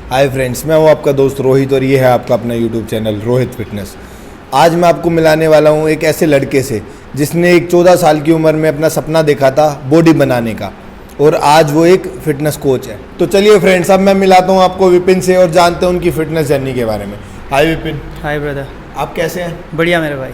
Hi friends, मैं हूं आपका दोस्त रोहित और ये है आपका अपना यूट्यूब चैनल रोहित फिटनेस। आज मैं आपको मिलाने वाला हूं एक ऐसे लड़के से जिसने एक 14 साल की उम्र में अपना सपना देखा था बॉडी बनाने का, और आज वो एक फिटनेस कोच है। तो चलिए फ्रेंड्स, अब मैं मिलाता हूं आपको विपिन से और जानते हैं उनकी फिटनेस जर्नी के बारे में। हाय विपिन। Hi brother. आप कैसे हैं? बढ़िया मेरे भाई।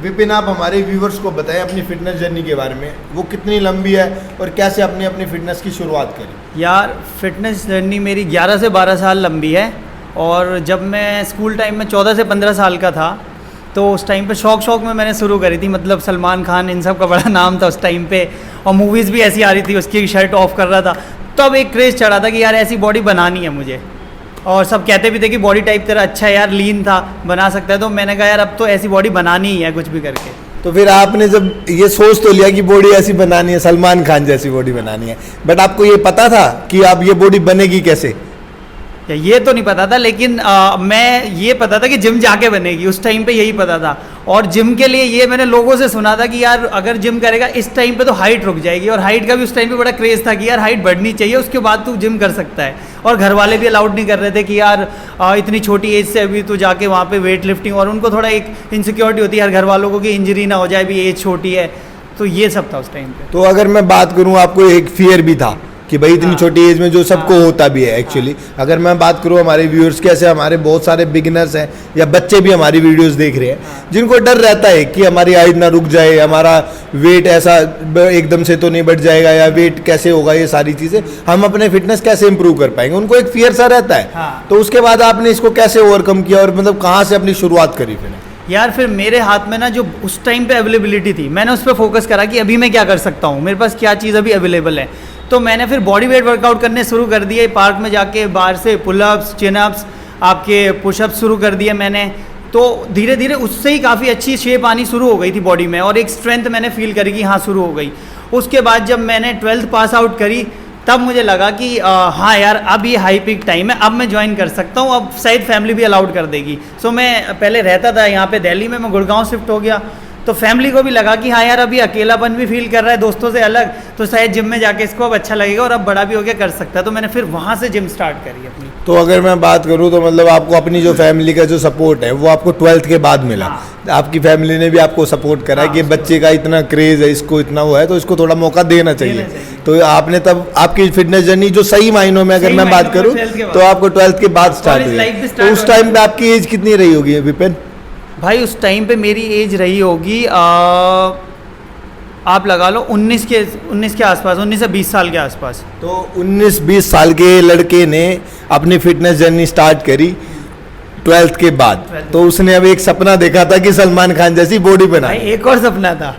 विपिन, आप हमारे व्यूवर्स को बताएं अपनी फिटनेस जर्नी के बारे में, वो कितनी लंबी है और कैसे आपने अपनी फिटनेस की शुरुआत करी? यार फिटनेस जर्नी मेरी 11 से 12 साल लंबी है, और जब मैं स्कूल टाइम में 14 से 15 साल का था तो उस टाइम पे शौक में मैंने शुरू करी थी। मतलब सलमान खान इन सब का बड़ा नाम था उस टाइम पे, और मूवीज़ भी ऐसी आ रही थी, उसकी शर्ट ऑफ कर रहा था। तब एक क्रेज़ चढ़ा था कि यार ऐसी बॉडी बनानी है मुझे, और सब कहते भी थे कि बॉडी टाइप तेरा अच्छा है यार, लीन था, बना सकता है। तो मैंने कहा यार अब तो ऐसी बॉडी बनानी ही है कुछ भी करके। तो फिर आपने जब ये सोच तो लिया कि बॉडी ऐसी बनानी है, सलमान खान जैसी बॉडी बनानी है, बट आपको ये पता था कि आप ये बॉडी बनेगी कैसे? ये तो नहीं पता था, लेकिन मैं ये पता था कि जिम जाके बनेगी। उस टाइम पे यही पता था, और जिम के लिए ये मैंने लोगों से सुना था कि यार अगर जिम करेगा इस टाइम पे तो हाइट रुक जाएगी, और हाइट का भी उस टाइम पे बड़ा क्रेज़ था कि यार हाइट बढ़नी चाहिए, उसके बाद तू जिम कर सकता है। और घर वाले भी अलाउड नहीं कर रहे थे कि यार इतनी छोटी एज से अभी तू जाके वहाँ पे वेट लिफ्टिंग, और उनको थोड़ा एक इनसिक्योरिटी होती है यार घर वालों को कि इंजरी ना हो जाए, भी एज छोटी है। तो ये सब था उस टाइम पे। तो अगर मैं बात करूँ, आपको एक फियर भी था कि भाई इतनी छोटी एज में, जो सबको होता भी है एक्चुअली। अगर मैं बात करूँ हमारे व्यूअर्स के, ऐसे हमारे बहुत सारे बिगिनर्स हैं या बच्चे भी हमारी वीडियोस देख रहे हैं, जिनको डर रहता है कि हमारी हाइट ना रुक जाए, हमारा वेट ऐसा एकदम से तो नहीं बढ़ जाएगा, या वेट कैसे होगा, ये सारी चीज़ें हम अपने फिटनेस कैसे इंप्रूव कर पाएंगे, उनको एक फियर सा रहता है। तो उसके बाद आपने इसको कैसे ओवरकम किया, और मतलब कहाँ से अपनी शुरुआत करी फिर? यार फिर मेरे हाथ में ना जो उस टाइम पे अवेलेबिलिटी थी, मैंने उस पर फोकस करा कि अभी मैं क्या कर सकता हूँ, मेरे पास क्या चीज़ अभी अवेलेबल है। तो मैंने फिर बॉडी वेट वर्कआउट करने शुरू कर दिए पार्क में जाके, बाहर से पुलअप्स, चिनअप्स, आपके पुशअप्स शुरू कर दिए मैंने। तो धीरे धीरे उससे ही काफ़ी अच्छी शेप आनी शुरू हो गई थी बॉडी में, और एक स्ट्रेंथ मैंने फील करी कि हाँ शुरू हो गई। उसके बाद जब मैंने 12th पास आउट करी, तब मुझे लगा कि हाँ यार अब ये हाई पीक टाइम है, अब मैं ज्वाइन कर सकता हूँ, अब शायद फैमिली भी अलाउड कर देगी। सो मैं पहले रहता था यहाँ पे दिल्ली में, मैं गुड़गांव शिफ्ट हो गया, तो फैमिली को भी लगा कि हाँ यार अभी अकेलापन भी फील कर रहा है दोस्तों से अलग, तो शायद जिम में जाके इसको अब अच्छा लगेगा, और अब बड़ा भी हो गया, कर सकता है। तो मैंने फिर वहाँ से जिम स्टार्ट करी अपनी। तो अगर मैं बात करूँ तो मतलब आपको अपनी जो फैमिली का जो सपोर्ट है वो आपको 12th के बाद मिला। आपकी फैमिली ने भी आपको सपोर्ट करा कि बच्चे का इतना क्रेज है, इसको इतना वो है, तो इसको थोड़ा मौका देना चाहिए। तो आपने तब आपकी फिटनेस जर्नी जो सही मायनों में अगर मैं बात करूँ तो आपको 12th के बाद स्टार्ट हुई। तो उस टाइम पे आपकी एज कितनी रही होगी विपिन? भाई उस टाइम पे मेरी एज रही होगी आप लगा लो 19 के आसपास, 19 से 20 साल के आसपास। तो 19-20 साल के लड़के ने अपनी फिटनेस जर्नी स्टार्ट करी 12th के बाद। तो उसने अब एक सपना देखा था कि सलमान खान जैसी बॉडी बनाए। एक और सपना था।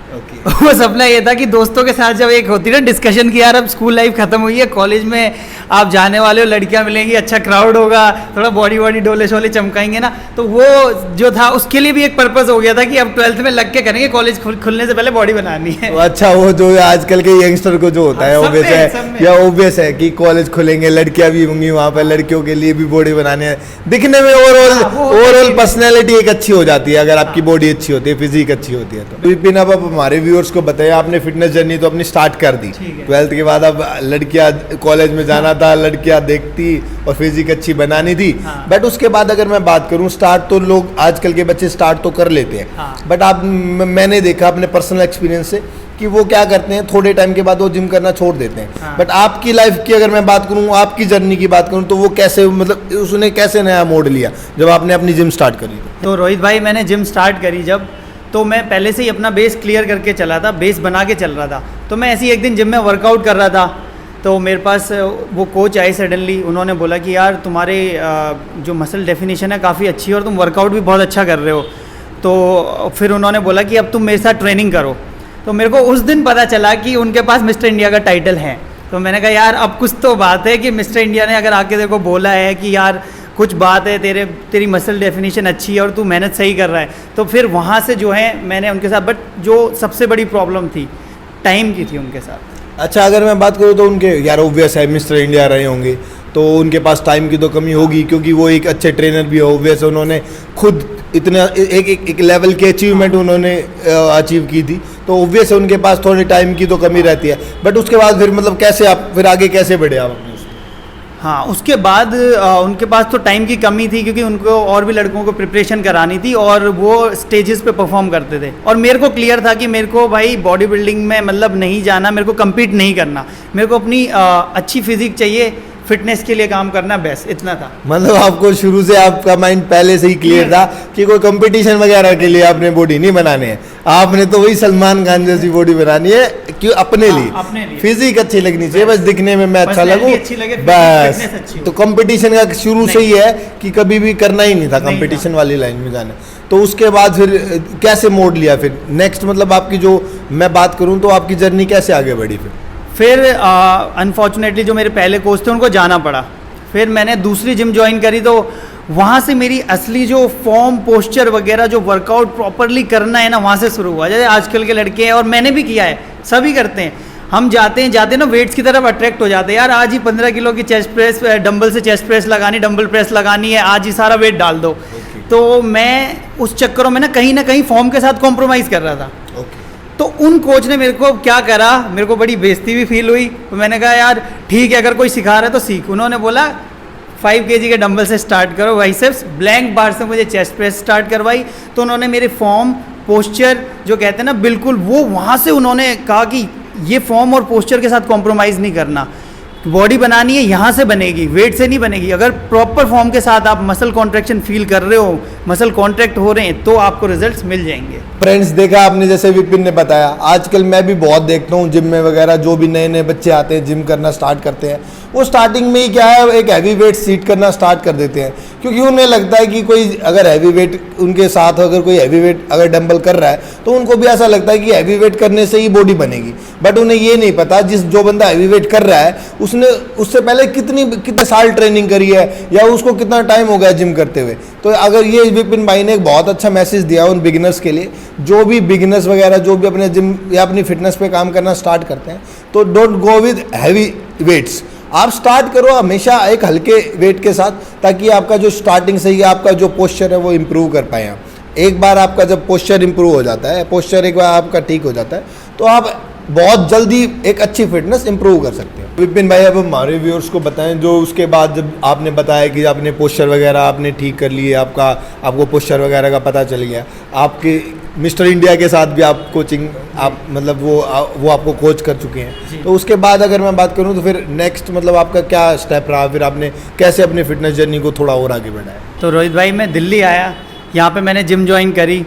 वो सपना ये था कि दोस्तों के साथ जब एक होती ना डिस्कशन की यार अब स्कूल लाइफ खत्म हुई है, कॉलेज में आप जाने वाले हो, लड़कियां मिलेंगी, अच्छा क्राउड होगा, थोड़ा बॉडी डोले शोले चमकाएंगे ना, तो वो जो था उसके लिए भी एक पर्पस हो गया था कि अब 12th में लग के करेंगे, कॉलेज खुलने से पहले बॉडी बनानी है। अच्छा, वो जो आजकल के यंगस्टर को जो होता है ऑब्वियस है, या ऑब्वियस है कि कॉलेज खुलेंगे, लड़कियां भी होंगी वहाँ पर, लड़कियों के लिए भी बॉडी बनानी है, दिखने में ओवरऑल पर्सनैलिटी एक अच्छी हो जाती है अगर आपकी बॉडी अच्छी होती है, फिजिक अच्छी होती है। तो विपिन, अब हमारे व्यूअर्स को बताइए, आपने फिटनेस जर्नी तो अपनी स्टार्ट कर दी 12th के बाद, अब लड़कियां कॉलेज में जाना था, लड़कियां देखती और फिजिक अच्छी बनानी थी। बट उसके बाद अगर मैं बात करूं, स्टार्ट तो लोग आजकल के बच्चे स्टार्ट तो कर लेते हैं, बट आप मैंने देखा अपने पर्सनल एक्सपीरियंस से कि वो क्या करते हैं, थोड़े टाइम के बाद वो जिम करना छोड़ देते हैं। बट आपकी लाइफ की अगर मैं बात करूं, आपकी जर्नी की बात करूं, तो वो कैसे, मतलब उसने कैसे नया मोड़ लिया जब आपने अपनी जिम स्टार्ट करी? तो रोहित भाई, मैंने जिम स्टार्ट करी जब, तो मैं पहले से ही अपना बेस क्लियर करके चला था, बेस बना के चल रहा था। तो मैं ऐसे ही एक दिन जिम में वर्कआउट कर रहा था, तो मेरे पास वो कोच आए सडनली, उन्होंने बोला कि यार तुम्हारे जो मसल डेफिनेशन है काफ़ी अच्छी है, और तुम वर्कआउट भी बहुत अच्छा कर रहे हो। तो फिर उन्होंने बोला कि अब तुम मेरे साथ ट्रेनिंग करो। तो मेरे को उस दिन पता चला कि उनके पास मिस्टर इंडिया का टाइटल है। तो मैंने कहा यार अब कुछ तो बात है कि मिस्टर इंडिया ने अगर आके देखो बोला है कि यार कुछ बात है, तेरी मसल डेफिनेशन अच्छी है और तू मेहनत सही कर रहा है। तो फिर वहाँ से जो है मैंने उनके साथ, बट जो सबसे बड़ी प्रॉब्लम थी टाइम की थी उनके साथ। अच्छा, अगर मैं बात करूँ तो उनके, यार ऑब्वियस है मिस्टर इंडिया रहे होंगे तो उनके पास टाइम की तो कमी होगी, क्योंकि वो एक अच्छे ट्रेनर भी है, ऑब्वियस उन्होंने खुद इतना एक लेवल की अचीवमेंट उन्होंने अचीव की थी, तो ऑब्वियस है उनके पास थोड़ी टाइम की तो कमी रहती है। बट उसके बाद फिर मतलब कैसे आप फिर आगे कैसे बढ़े आप अपने? हाँ, उसके बाद उनके पास तो टाइम की कमी थी क्योंकि उनको और भी लड़कों को प्रिपरेशन करानी थी और वो स्टेजेस पे परफॉर्म करते थे और मेरे को क्लियर था कि मेरे को भाई बॉडी बिल्डिंग में मतलब नहीं जाना, मेरे को कम्पीट नहीं करना, मेरे को अपनी अच्छी फिजिक चाहिए, फिटनेस के लिए काम करना, बेस्ट इतना था। मतलब आपको शुरू से आपका माइंड पहले से ही क्लियर था कि कोई कंपटीशन वगैरह के लिए आपने बॉडी नहीं बनानी है, आपने तो वही सलमान खान जैसी बॉडी बनानी है कि अपने लिए फिजिक अच्छी लगनी चाहिए, बस दिखने में मैं अच्छा लगूं, बस। तो कंपटीशन का शुरू से ही है कि कभी भी करना ही नहीं था कंपटीशन वाली लाइन में जाना। तो उसके बाद फिर कैसे मोड़ लिया फिर नेक्स्ट, मतलब आपकी जो मैं बात करूं तो आपकी जर्नी कैसे आगे बढ़ी फिर अनफॉर्चुनेटली जो मेरे पहले कोच थे उनको जाना पड़ा, फिर मैंने दूसरी जिम ज्वाइन करी तो वहाँ से मेरी असली जो फॉर्म पोस्चर वगैरह जो वर्कआउट प्रॉपरली करना है ना, वहाँ से शुरू हुआ। जैसे आजकल के लड़के हैं और मैंने भी किया है, सभी करते हैं, हम जाते हैं ना वेट्स की तरफ अट्रैक्ट हो जाते हैं, यार आज ही 15 किलो की चेस्ट प्रेस, डंबल से चेस्ट प्रेस लगानी, डंबल प्रेस लगानी है, आज ही सारा वेट डाल दो। तो मैं उस चक्करों में ना कहीं फॉर्म के साथ कॉम्प्रोमाइज़ कर रहा था। तो उन कोच ने मेरे को क्या करा, मेरे को बड़ी बेइज्जती भी फील हुई, तो मैंने कहा यार ठीक है, अगर कोई सिखा रहा है तो सीख। उन्होंने बोला 5 kg के डंबल से स्टार्ट करो, बाइसेप्स, ब्लैंक बार से मुझे चेस्ट प्रेस स्टार्ट करवाई। तो उन्होंने मेरे फॉर्म पोस्चर जो कहते हैं ना, बिल्कुल वो वहाँ से उन्होंने कहा कि ये फॉर्म और पोस्चर के साथ कॉम्प्रोमाइज़ नहीं करना, बॉडी बनानी है यहाँ से बनेगी, वेट से नहीं बनेगी। अगर प्रॉपर फॉर्म के साथ आप मसल कॉन्ट्रैक्शन फील कर रहे हो, मसल कॉन्ट्रैक्ट हो रहे हैं, तो आपको रिजल्ट्स मिल जाएंगे। फ्रेंड्स, देखा आपने जैसे विपिन ने बताया, आजकल मैं भी बहुत देखता हूँ जिम में वगैरह, जो भी नए नए बच्चे आते हैं जिम करना स्टार्ट करते हैं, वो स्टार्टिंग में ही क्या है, एक हैवी वेट सीट करना स्टार्ट कर देते हैं, क्योंकि उन्हें लगता है कि कोई अगर हैवी वेट उनके साथ अगर कोई हैवी वेट अगर डंबल कर रहा है तो उनको भी ऐसा लगता है कि हैवी वेट करने से ही बॉडी बनेगी। बट उन्हें ये नहीं पता जो बंदा हैवी वेट कर रहा है उसने उससे पहले कितने साल ट्रेनिंग करी है या उसको कितना टाइम हो गया जिम करते हुए। तो अगर ये विपिन भाई ने एक बहुत अच्छा मैसेज दिया उन बिगिनर्स के लिए, जो भी बिगिनर्स वगैरह जो भी अपने जिम या अपनी फिटनेस पे काम करना स्टार्ट करते हैं, तो don't go with heavy weights, आप स्टार्ट करो हमेशा एक हल्के वेट के साथ, ताकि आपका जो स्टार्टिंग से ही आपका जो पोस्चर है वो इम्प्रूव कर पाए आप। एक बार आपका जब पोस्चर इम्प्रूव हो जाता है, पोस्चर एक बार आपका ठीक हो जाता है, तो आप बहुत जल्दी एक अच्छी फिटनेस इंप्रूव कर सकते हैं। विपिन भाई, अब हमारे व्यूअर्स को बताएं, जो उसके बाद जब आपने बताया कि आपने पोस्चर वगैरह आपने ठीक कर लिए, आपको पोस्चर वगैरह का पता चल गया, आपके मिस्टर इंडिया के साथ भी आप कोचिंग आप मतलब वो आपको कोच कर चुके हैं, तो उसके बाद अगर मैं बात करूं तो फिर नेक्स्ट मतलब आपका क्या स्टेप रहा, फिर आपने कैसे अपनी फिटनेस जर्नी को थोड़ा और आगे बढ़ाया? तो रोहित भाई, मैं दिल्ली आया, यहाँ पे मैंने जिम ज्वाइन करी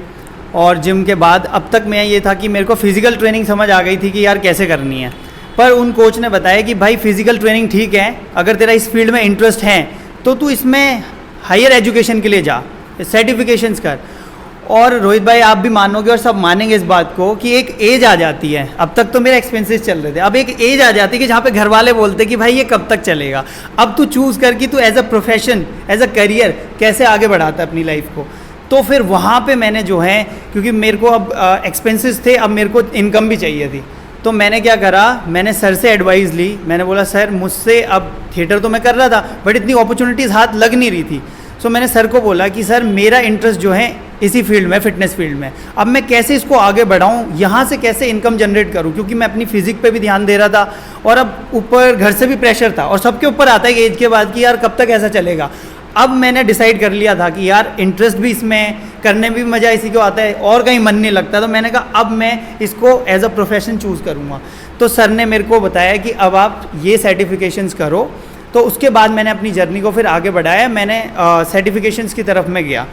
और जिम के बाद अब तक मैं ये था कि मेरे को फिजिकल ट्रेनिंग समझ आ गई थी कि यार कैसे करनी है। पर उन कोच ने बताया कि भाई फिजिकल ट्रेनिंग ठीक है, अगर तेरा इस फील्ड में इंटरेस्ट है तो तू इसमें हायर एजुकेशन के लिए जा, सर्टिफिकेशंस कर। और रोहित भाई, आप भी मानोगे और सब मानेंगे इस बात को कि एक एज आ जाती है, अब तक तो मेरे एक्सपेंसेस चल रहे थे, अब एक एज आ जाती है कि जहाँ पे घर वाले बोलते कि भाई ये कब तक चलेगा, अब तू चूज़ कर कि तू as a profession as a career कैसे आगे बढ़ाता है अपनी लाइफ को। तो फिर वहाँ पे मैंने जो है, क्योंकि मेरे को अब एक्सपेंसेस थे, अब मेरे को इनकम भी चाहिए थी, तो मैंने क्या करा, मैंने सर से एडवाइस ली। मैंने बोला सर मुझसे अब थिएटर तो मैं कर रहा था बट इतनी अपॉर्चुनिटीज़ हाथ लग नहीं रही थी। सो मैंने सर को बोला कि सर मेरा इंटरेस्ट जो है इसी फील्ड में, फिटनेस फील्ड में, अब मैं कैसे इसको आगे बढ़ाऊँ, यहाँ से कैसे इनकम जनरेट करूँ, क्योंकि मैं अपनी फिजिक पे भी ध्यान दे रहा था और अब ऊपर घर से भी प्रेशर था और सबके ऊपर आता है एज के बाद कि यार कब तक ऐसा चलेगा। अब मैंने डिसाइड कर लिया था कि यार इंटरेस्ट भी इसमें, करने में भी मज़ा इसी को आता है और कहीं मन नहीं लगता, तो मैंने कहा अब मैं इसको एज अ प्रोफेशन चूज़ करूँगा। तो सर ने मेरे को बताया कि अब आप ये सर्टिफिकेशंस करो। तो उसके बाद मैंने अपनी जर्नी को फिर आगे बढ़ाया, मैंने सर्टिफिकेशंस की तरफ में गया।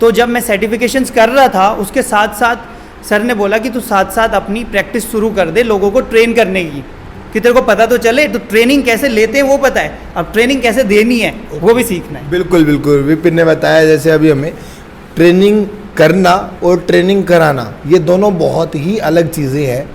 तो जब मैं सर्टिफिकेशंस कर रहा था उसके साथ साथ सर ने बोला कि तू साथ साथ अपनी प्रैक्टिस शुरू कर दे, लोगों को ट्रेन करने की, कि तेरे को पता तो चले, तो ट्रेनिंग कैसे लेते हैं वो पता है, अब ट्रेनिंग कैसे देनी है वो भी सीखना है। बिल्कुल बिल्कुल, विपिन ने बताया जैसे अभी हमें ट्रेनिंग करना और ट्रेनिंग कराना ये दोनों बहुत ही अलग चीज़ें हैं।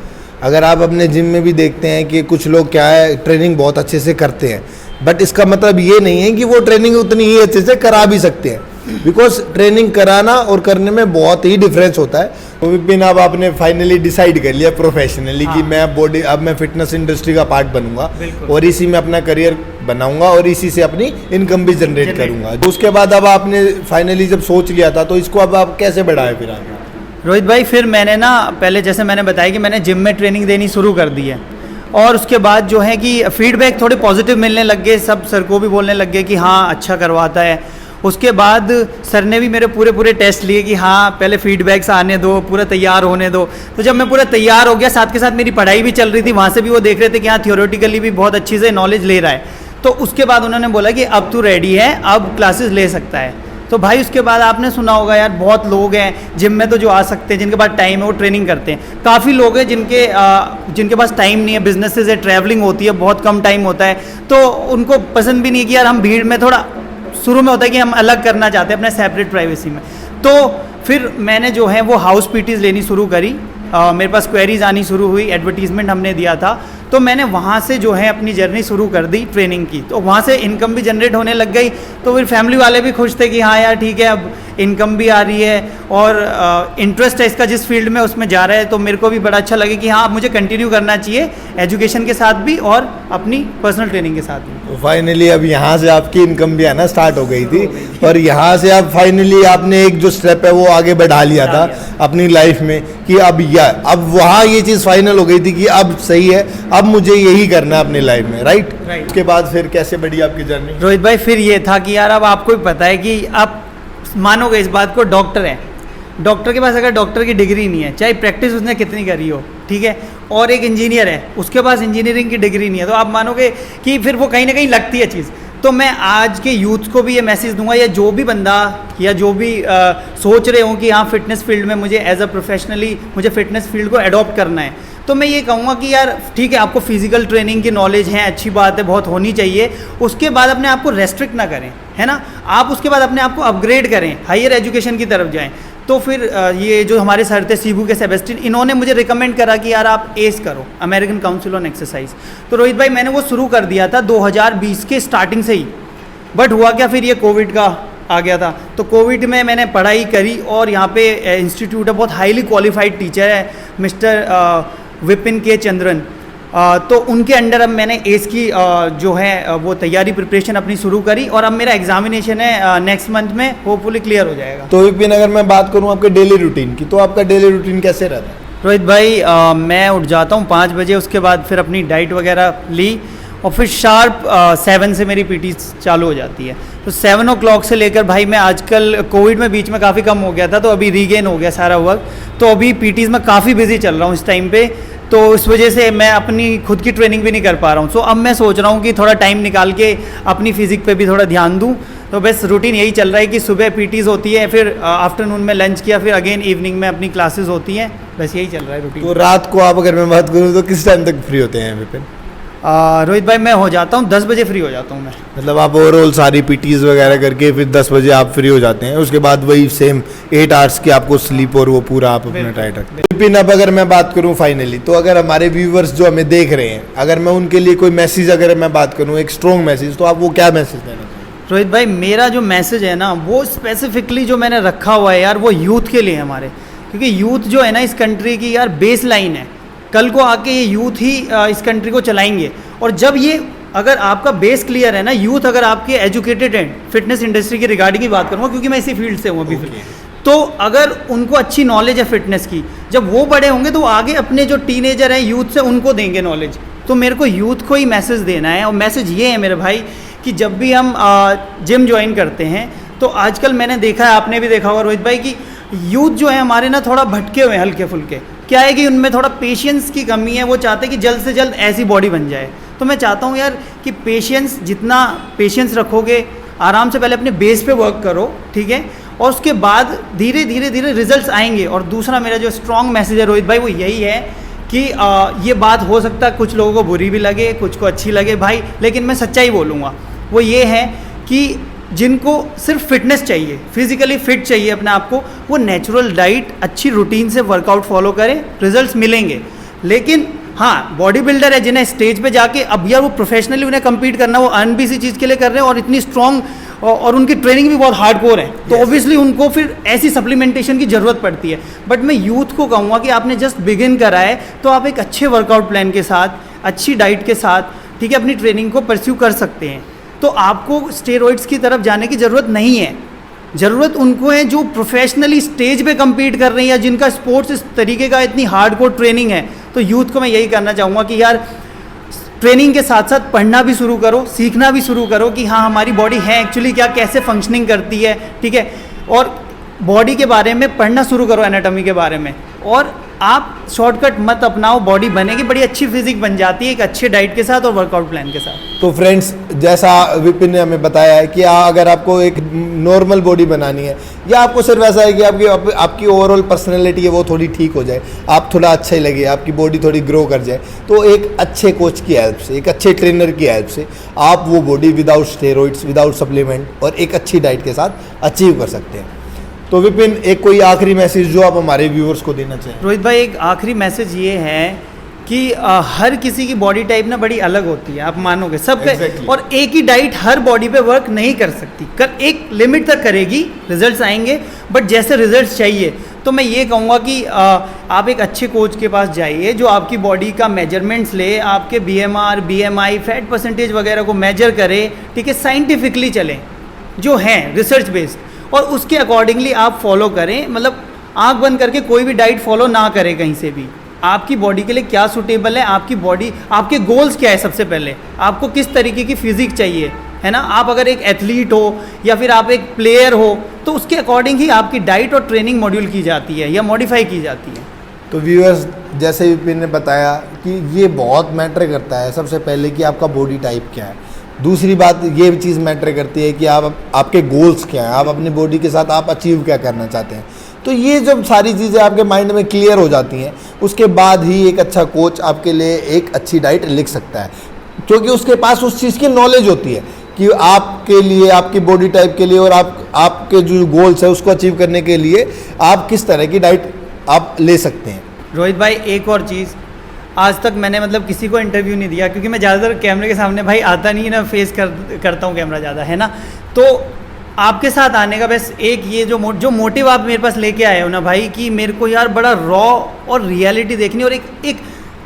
अगर आप अपने जिम में भी देखते हैं कि कुछ लोग क्या है ट्रेनिंग बहुत अच्छे से करते हैं, बट इसका मतलब ये नहीं है कि वो ट्रेनिंग उतनी ही अच्छे से करा भी सकते हैं, बिकॉज ट्रेनिंग कराना और करने में बहुत ही डिफरेंस होता है। तो विपिन, अब आपने फाइनली डिसाइड कर लिया प्रोफेशनली कि मैं फिटनेस इंडस्ट्री का पार्ट बनूंगा और इसी में अपना करियर बनाऊंगा और इसी से अपनी इनकम भी जनरेट करूंगा। तो उसके बाद अब आपने फाइनली जब सोच लिया था, तो इसको अब आप कैसे बढ़ाए फिर आगे? रोहित भाई, फिर मैंने ना पहले जैसे मैंने बताया कि मैंने जिम में ट्रेनिंग देनी शुरू कर दी है। और उसके बाद जो है कि फीडबैक थोड़े पॉजिटिव मिलने लग गए, सब सर को भी बोलने लग गए कि हाँ अच्छा करवाता है। उसके बाद सर ने भी मेरे पूरे टेस्ट लिए कि हाँ पहले फीडबैक्स आने दो, पूरा तैयार होने दो। तो जब मैं पूरा तैयार हो गया, साथ के साथ मेरी पढ़ाई भी चल रही थी, वहाँ से भी वो देख रहे थे कि हाँ थियोरेटिकली भी बहुत अच्छी से नॉलेज ले रहा है। तो उसके बाद उन्होंने बोला कि अब तू रेडी है, अब क्लासेस ले सकता है। तो भाई उसके बाद आपने सुना होगा यार, बहुत लोग हैं जिम में तो जो आ सकते हैं, जिनके पास टाइम है वो ट्रेनिंग करते हैं। काफ़ी लोग हैं जिनके पास टाइम नहीं है, बिजनेसेस है, ट्रैवलिंग होती है, बहुत कम टाइम होता है, तो उनको पसंद भी नहीं है कि यार हम भीड़ में, थोड़ा शुरू में होता है कि हम अलग करना चाहते हैं अपने सेपरेट प्राइवेसी में। तो फिर मैंने जो है वो हाउस पीटीज लेनी शुरू करी। मेरे पास क्वेरीज आनी शुरू हुई, एडवर्टीजमेंट हमने दिया था, तो मैंने वहाँ से जो है अपनी जर्नी शुरू कर दी ट्रेनिंग की। तो वहाँ से इनकम भी जनरेट होने लग गई। तो फिर फैमिली वाले भी खुश थे कि हाँ यार ठीक है, अब इनकम भी आ रही है और इंटरेस्ट है इसका जिस फील्ड में, उसमें जा रहा है। तो मेरे को भी बड़ा अच्छा लगे कि हाँ अब मुझे कंटिन्यू करना चाहिए एजुकेशन के साथ भी और अपनी पर्सनल ट्रेनिंग के साथ भी। तो फाइनली अब यहाँ से आपकी इनकम भी आना स्टार्ट हो गई थी और यहाँ से अब फाइनली आपने एक जो स्टेप है वो आगे बढ़ा लिया था अपनी लाइफ में कि अब वहाँ ये चीज़ फाइनल हो गई थी कि अब सही है, अब मुझे यही करना है अपनी लाइफ में, राइट। उसके बाद फिर कैसे बढ़ी आपकी जर्नी रोहित भाई? फिर ये था कि यार अब आपको भी पता है कि आप मानोगे इस बात को, डॉक्टर है, डॉक्टर के पास अगर डॉक्टर की डिग्री नहीं है, चाहे प्रैक्टिस उसने कितनी करी हो, ठीक है, और एक इंजीनियर है उसके पास इंजीनियरिंग की डिग्री नहीं है, तो आप मानोगे कि फिर वो कहीं ना कहीं लगती है चीज़। तो मैं आज के यूथ को भी ये मैसेज दूंगा, या जो भी बंदा या जो भी सोच रहे हो कि हाँ फिटनेस फील्ड में मुझे एज अ प्रोफेशनली मुझे फिटनेस फील्ड को अडॉप्ट करना है, तो मैं ये कहूँगा कि यार ठीक है, आपको फिजिकल ट्रेनिंग की नॉलेज है, अच्छी बात है, बहुत होनी चाहिए। उसके बाद अपने आप को रेस्ट्रिक्ट ना करें, है ना, आप उसके बाद अपने आप को अपग्रेड करें, हायर एजुकेशन की तरफ जाएं। तो फिर ये जो हमारे सर थे सीबू के सेबेस्टिन, इन्होंने मुझे रिकमेंड करा कि यार आप एस करो, अमेरिकन काउंसिल ऑन एक्सरसाइज। तो रोहित भाई मैंने वो शुरू कर दिया था 2020 के स्टार्टिंग से ही। बट हुआ क्या, फिर ये कोविड का आ गया था। तो कोविड में मैंने पढ़ाई करी और यहाँ पे इंस्टीट्यूट है, बहुत हाईली क्वालिफाइड टीचर है मिस्टर विपिन के चंद्रन, तो उनके अंडर अब मैंने एस की जो है वो तैयारी प्रिपरेशन अपनी शुरू करी और अब मेरा एग्जामिनेशन है नेक्स्ट मंथ में, होपफुली क्लियर हो जाएगा। तो विपिन अगर मैं बात करूँ आपके डेली रूटीन की, तो आपका डेली रूटीन कैसे रहता है? रोहित भाई मैं उठ जाता हूँ 5 बजे, उसके बाद फिर अपनी डाइट वगैरह ली और फिर शार्प 7 से मेरी पीटी चालू हो जाती है। तो 7 o'clock से लेकर भाई मैं आजकल कोविड में बीच में काफ़ी कम हो गया था, तो अभी रीगेन हो गया सारा वर्क, तो अभी पीटीज़ में काफ़ी बिजी चल रहा हूँ इस टाइम पे। तो इस वजह से मैं अपनी खुद की ट्रेनिंग भी नहीं कर पा रहा हूँ। सो अब मैं सोच रहा हूँ कि थोड़ा टाइम निकाल के अपनी फिजिक पे भी थोड़ा ध्यान दूँ। तो बस रूटीन यही चल रहा है कि सुबह पीटीज़ होती है, फिर आफ्टरनून में लंच किया, फिर अगेन इवनिंग में अपनी क्लासेस होती हैं, बस यही चल रहा है रूटीन। तो रात को आप अगर मैं बात करूँ तो किस टाइम तक फ्री होते हैं विपिन? रोहित भाई मैं हो जाता हूँ 10 बजे फ्री हो जाता हूँ मैं। मतलब आप ओवरऑल सारी पीटीज वगैरह करके फिर 10 बजे आप फ्री हो जाते हैं, उसके बाद वही सेम 8 आवर्स की आपको स्लीप और वो पूरा आप अपना टाइट रखते हैं। विपिन अब अगर मैं बात करूँ फाइनली, तो अगर हमारे व्यूवर्स जो हमें देख रहे हैं, अगर मैं उनके लिए कोई मैसेज अगर मैं बात करूँ, एक स्ट्रॉन्ग मैसेज, तो आप वो क्या मैसेज देना चाहिए? रोहित भाई मेरा जो मैसेज है ना, वो स्पेसिफिकली जो मैंने रखा हुआ है यार, वो यूथ के लिए हमारे, क्योंकि यूथ जो है ना इस कंट्री की यार बेस लाइन है। कल को आके ये यूथ ही इस कंट्री को चलाएंगे, और जब ये अगर आपका बेस क्लियर है ना, यूथ अगर आपके एजुकेटेड हैं, फिटनेस इंडस्ट्री की रिगार्डिंग की बात करूँगा क्योंकि मैं इसी फील्ड से हूँ अभी, तो अगर उनको अच्छी नॉलेज है फिटनेस की, जब वो बड़े होंगे तो आगे अपने जो टीनेजर हैं यूथ से उनको देंगे नॉलेज। तो मेरे को यूथ को ही मैसेज देना है, और मैसेज ये है मेरे भाई कि जब भी हम जिम ज्वाइन करते हैं, तो आजकल मैंने देखा है, आपने भी देखा होगा रोहित भाई, कि यूथ जो है हमारे ना थोड़ा भटके हुए हैं हल्के फुल्के। क्या है कि उनमें थोड़ा पेशेंस की कमी है, वो चाहते हैं कि जल्द से जल्द ऐसी बॉडी बन जाए। तो मैं चाहता हूँ यार कि पेशेंस, जितना पेशेंस रखोगे, आराम से पहले अपने बेस पे वर्क करो, ठीक है, और उसके बाद धीरे धीरे धीरे रिजल्ट्स आएंगे। और दूसरा मेरा जो स्ट्रॉन्ग मैसेज है रोहित भाई, वो यही है कि ये बात हो सकता है कुछ लोगों को बुरी भी लगे, कुछ को अच्छी लगे भाई, लेकिन मैं सच्चाई बोलूँगा, वो ये है कि जिनको सिर्फ फिटनेस चाहिए, फिजिकली फिट चाहिए अपने आप को, वो नेचुरल डाइट, अच्छी रूटीन से वर्कआउट फॉलो करें, रिजल्ट्स मिलेंगे। लेकिन हाँ, बॉडी बिल्डर है जिन्हें स्टेज पे जाके अब यार वो प्रोफेशनली उन्हें कम्पीट करना, वो अर्न भी इसी चीज़ के लिए कर रहे हैं और इतनी स्ट्रॉन्ग, और उनकी ट्रेनिंग भी बहुत हार्डकोर है, तो ऑब्वियसली उनको फिर ऐसी सप्लीमेंटेशन की ज़रूरत पड़ती है। बट मैं यूथ को कहूँगा कि आपने जस्ट बिगिन करा है, तो आप एक अच्छे वर्कआउट प्लान के साथ, अच्छी डाइट के साथ, ठीक है, अपनी ट्रेनिंग को परस्यू कर सकते हैं। तो आपको स्टेरॉइड्स की तरफ जाने की ज़रूरत नहीं है, ज़रूरत उनको है जो प्रोफेशनली स्टेज पे compete कर रहे हैं या जिनका स्पोर्ट्स इस तरीके का इतनी हार्डकोर ट्रेनिंग है। तो यूथ को मैं यही करना चाहूँगा कि यार ट्रेनिंग के साथ साथ पढ़ना भी शुरू करो, सीखना भी शुरू करो कि हाँ हमारी बॉडी है एक्चुअली क्या, कैसे फंक्शनिंग करती है, ठीक है। और बॉडी के बारे में पढ़ना शुरू करो, एनाटॉमी के बारे में। और आप शॉर्टकट मत अपनाओ, बॉडी बनेगी, बड़ी अच्छी फिजिक बन जाती है एक अच्छे डाइट के साथ और वर्कआउट प्लान के साथ। तो फ्रेंड्स, जैसा विपिन ने हमें बताया है कि अगर आपको एक नॉर्मल बॉडी बनानी है या आपको सिर्फ ऐसा है कि आपकी ओवरऑल पर्सनैलिटी है वो थोड़ी ठीक हो जाए, आप थोड़ा अच्छा ही लगे, आपकी बॉडी थोड़ी ग्रो कर जाए, तो एक अच्छे कोच की हेल्प से, एक अच्छे ट्रेनर की हेल्प से आप वो body without steroids, without supplement और एक अच्छी डाइट के साथ अचीव कर सकते हैं। तो विपिन, एक कोई आखिरी मैसेज जो आप हमारे व्यूअर्स को देना चाहें? रोहित भाई, एक आखिरी मैसेज ये है कि हर किसी की बॉडी टाइप ना बड़ी अलग होती है, आप मानोगे सबके Exactly. और एक ही डाइट हर बॉडी पे वर्क नहीं कर सकती, एक लिमिट तक करेगी, रिजल्ट्स आएंगे, बट जैसे रिजल्ट्स चाहिए तो मैं ये कहूँगा कि आप एक अच्छे कोच के पास जाइए जो आपकी बॉडी का मेजरमेंट्स ले, आपके BMR, BMI, फैट परसेंटेज वगैरह को मेजर करे, ठीक है, साइंटिफिकली चलें जो हैं रिसर्च बेस्ड, और उसके अकॉर्डिंगली आप फॉलो करें। मतलब आंख बंद करके कोई भी डाइट फॉलो ना करें कहीं से भी। आपकी बॉडी के लिए क्या सूटेबल है, आपकी बॉडी, आपके गोल्स क्या है, सबसे पहले आपको किस तरीके की फिजिक चाहिए, है ना। आप अगर एक एथलीट हो या फिर आप एक प्लेयर हो तो उसके अकॉर्डिंग ही आपकी डाइट और ट्रेनिंग मॉड्यूल की जाती है या मॉडिफाई की जाती है। तो व्यूअर्स, जैसे विपिन ने बताया कि ये बहुत मैटर करता है, सबसे पहले कि आपका बॉडी टाइप क्या है, दूसरी बात ये चीज़ मैटर करती है कि आपके गोल्स क्या हैं, आप अपनी बॉडी के साथ आप अचीव क्या करना चाहते हैं। तो ये जब सारी चीज़ें आपके माइंड में क्लियर हो जाती हैं, उसके बाद ही एक अच्छा कोच आपके लिए एक अच्छी डाइट लिख सकता है, क्योंकि उसके पास उस चीज़ की नॉलेज होती है कि आपके लिए, आपकी बॉडी टाइप के लिए और आपके जो गोल्स है उसको अचीव करने के लिए आप किस तरह की डाइट आप ले सकते हैं। रोहित भाई, एक और चीज़, आज तक मैंने मतलब किसी को इंटरव्यू नहीं दिया, क्योंकि मैं ज़्यादातर कैमरे के सामने भाई आता नहीं ना, फेस करता हूँ कैमरा ज़्यादा, है ना। तो आपके साथ आने का बस एक ये जो मोटिव आप मेरे पास लेके आए हो ना भाई, कि मेरे को यार बड़ा रॉ और रियलिटी देखनी, और एक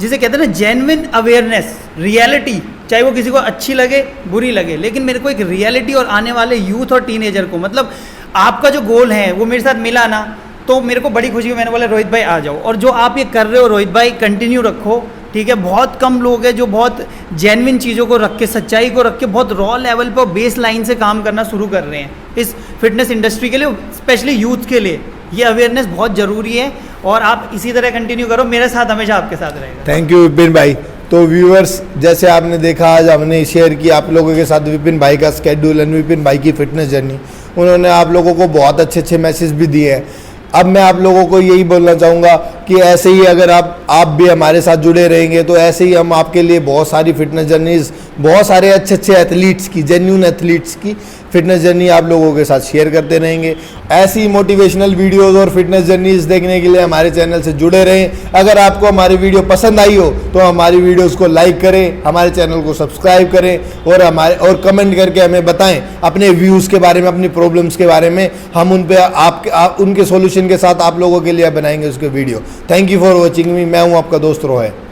जिसे कहते हैं ना जेन्युइन अवेयरनेस, रियलिटी, चाहे वो किसी को अच्छी लगे बुरी लगे, लेकिन मेरे को एक रियलिटी और आने वाले यूथ और टीनेजर को, मतलब आपका जो गोल है वो मेरे साथ मिला ना, तो मेरे को बड़ी खुशी हुई। मैंने बोला रोहित भाई आ जाओ, और जो आप ये कर रहे हो रोहित भाई कंटिन्यू रखो, ठीक है। बहुत कम लोग हैं जो बहुत जेन्युइन चीज़ों को रख के, सच्चाई को रख के, बहुत रॉ लेवल पर बेस लाइन से काम करना शुरू कर रहे हैं इस फिटनेस इंडस्ट्री के लिए, स्पेशली यूथ के लिए। ये अवेयरनेस बहुत ज़रूरी है और आप इसी तरह कंटिन्यू करो, मेरे साथ हमेशा आपके साथ रहेगा। थैंक यू विपिन भाई। तो व्यूअर्स, जैसे आपने देखा, आज हमने शेयर की आप लोगों के साथ विपिन भाई का स्केड्यूल एंड विपिन भाई की फिटनेस जर्नी। उन्होंने आप लोगों को बहुत अच्छे मैसेज भी दिए हैं। अब मैं आप लोगों को यही बोलना चाहूँगा कि ऐसे ही अगर आप भी हमारे साथ जुड़े रहेंगे तो ऐसे ही हम आपके लिए बहुत सारी फिटनेस जर्नीज, बहुत सारे अच्छे एथलीट्स की, जेन्युइन एथलीट्स की फिटनेस जर्नी आप लोगों के साथ शेयर करते रहेंगे। ऐसी मोटिवेशनल वीडियोस और फिटनेस जर्नीज देखने के लिए हमारे चैनल से जुड़े रहें। अगर आपको हमारी वीडियो पसंद आई हो तो हमारी वीडियोस को लाइक करें, हमारे चैनल को सब्सक्राइब करें और कमेंट करके हमें बताएं अपने व्यूज़ के बारे में, अपनी प्रॉब्लम्स के बारे में। हम उन पे उनके सॉल्यूशन के साथ आप लोगों के लिए बनाएंगे उसके video. Thank you for watching मी। मैं हूँ आपका दोस्त रोहित।